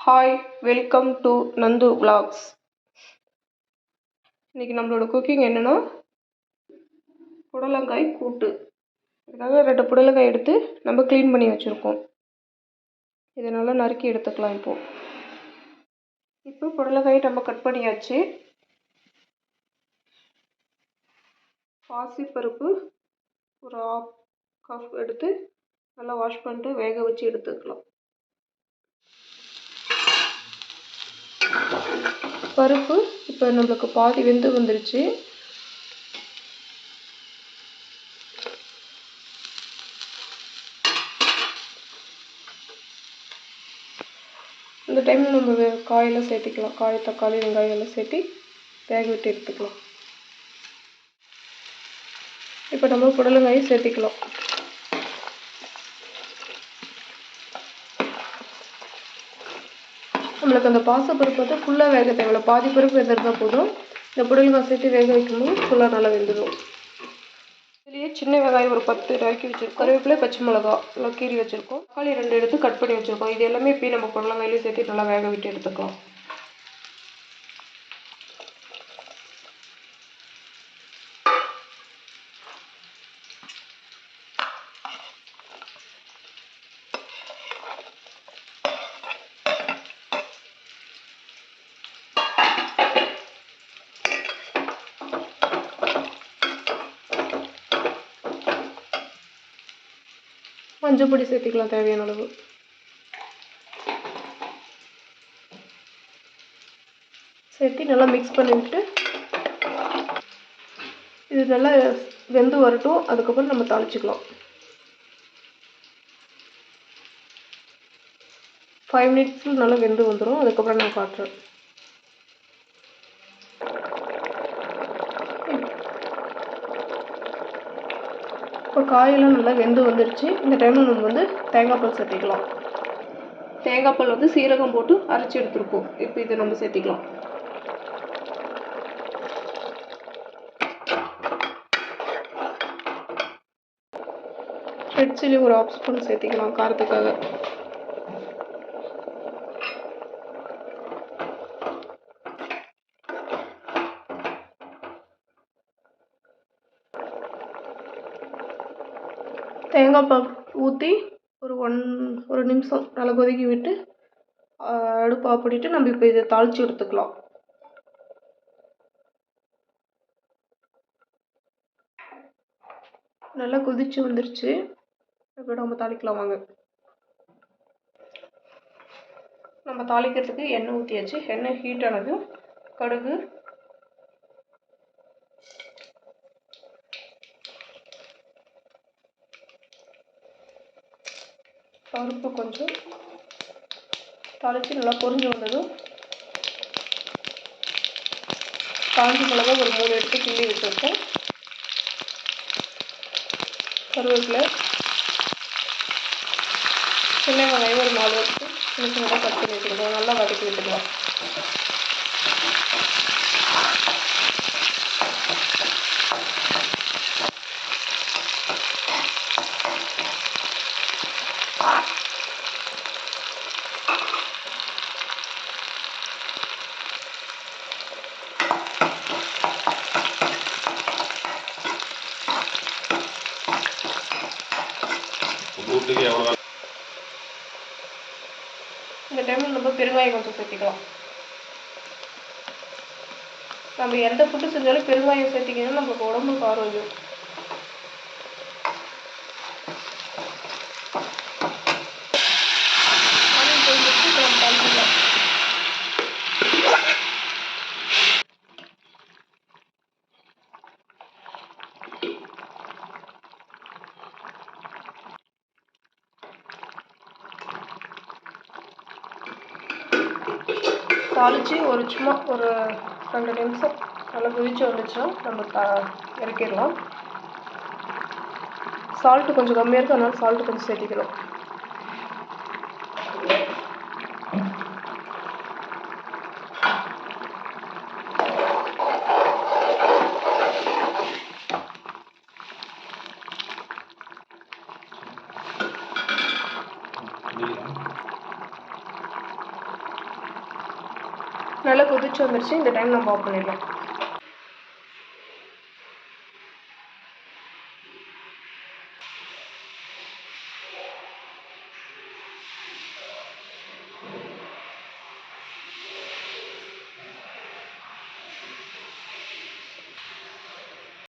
Hi, welcome to Nandu vlogs. இன்றைக்கி நம்மளோட cooking என்னென்னா புடலங்காய் கூட்டு. இதுக்காக 2 புடலங்காய் எடுத்து நம்ம க்ளீன் பண்ணி வச்சுருக்கோம். இதை நல்லா நறுக்கி எடுத்துக்கலாம். இப்போ புடலங்காய் நம்ம கட் பண்ணியாச்சு. பாசிப்பருப்பு ஒரு 1/2 கப் எடுத்து நல்லா வாஷ் பண்ணிட்டு வேக வச்சு எடுத்துக்கலாம். பருப்பு இப்போ நம்மளுக்கு பாதி வெந்து வந்துருச்சு. இந்த டைமில் நம்ம காயெல்லாம் சேர்த்திக்கலாம். காய், தக்காளி, வெங்காயம் எல்லாம் சேர்த்து வேக விட்டு எடுத்துக்கலாம். இப்போ நம்ம புடலங்காயை சேர்த்திக்கலாம். நம்மளுக்கு அந்த பாசிப்பருப்பு வந்து ஃபுல்லாக வேக தேவையில்ல, பாதி பருப்பு வெந்திருந்தால் போதும். இந்த புடலங்காய் சேர்த்து வேக வைக்கும்போது ஃபுல்லாக நல்லா வெந்துடும். இதுலேயே சின்ன வெங்காயம் ஒரு 10 நறுக்கி வச்சுருக்கோம். கருவேப்பிலை, பச்சை மிளகா எல்லாம் கீறி வச்சுருக்கோம். தக்காளி 2 எடுத்து கட் பண்ணி வச்சுருக்கோம். இது எல்லாமே இப்போ நம்ம புடலங்காயிலே சேர்த்து நல்லா வேக விட்டு எடுத்துக்கலாம். மஞ்சள் பொடி சேர்த்துக்கலாம் தேவையான அளவு. சேர்த்து நல்லா மிக்ஸ் பண்ணிவிட்டு இது நல்லா வெந்து வரட்டும். அதுக்கப்புறம் நம்ம தாளிச்சிக்கலாம். 5 மினிட்ஸில் நல்லா வெந்து வந்துடும். அதுக்கப்புறம் நான் காட்டுறேன். இப்போ காயெல்லாம் நல்லா வெந்து வந்துருச்சு. இந்த டைமில் நம்ம வந்து தேங்காய் பால் சேர்த்திக்கலாம். தேங்காய் பால் வந்து சீரகம் போட்டு அரைச்சி எடுத்துருக்கோம். இப்போ இதை நம்ம சேர்த்திக்கலாம். ரெட் சில்லி ஒரு 1/2 ஸ்பூன் சேர்த்திக்கலாம் காரத்துக்காக. தேங்காய் பால் ஊற்றி ஒரு நிமிஷம் நல்லா கொதிக்கி விட்டு அடுப்பு ஆஃப் பண்ணிவிட்டு நம்ம இப்போ இதை தாளித்து எடுத்துக்கலாம். நல்லா கொதிச்சு வந்துருச்சு. இப்போ நம்ம தாளிக்கலாம் வாங்க. நம்ம தாளிக்கிறதுக்கு எண்ணெய் ஊற்றியாச்சு. எண்ணெய் ஹீட் ஆனது கடுகு, பருப்பு கொஞ்சம் தாளித்து நல்லா பொரிஞ்சு வந்ததும் காஞ்சி மிளகா ஒரு 3 எடுத்து கிள்ளி வச்சுருக்கோம். கருவேப்பிலை, சின்ன வெங்காயம் ஒரு 4 எடுத்து சின்ன சின்னதாக கட் பண்ணி வச்சுருக்கோம். நல்லா வதக்கி விட்டுக்கலாம். இந்த டைமில் நம்ம பெருங்காயம் கொஞ்சம் சேர்த்திக்கலாம். நம்ம எந்த ஃபுட்டு செஞ்சாலும் பெருங்காயம் சேர்த்திக்கணும். நமக்கு உடம்புக்கு ஆரோக்கியம். தாளித்து சும்மா ஒரு 2 நிமிஷம் நல்லா கொதிச்சு வந்துச்சுன்னா நம்ம இறக்கிடலாம். சால்ட்டு கொஞ்சம் கம்மியாக இருக்குது, அதனால் சால்ட்டு கொஞ்சம் சேர்த்திக்கலாம். நல்லா கொதிச்சு வந்துருச்சு. இந்த டைம் நம்ம ஆஃப் பண்ணிடலாம்.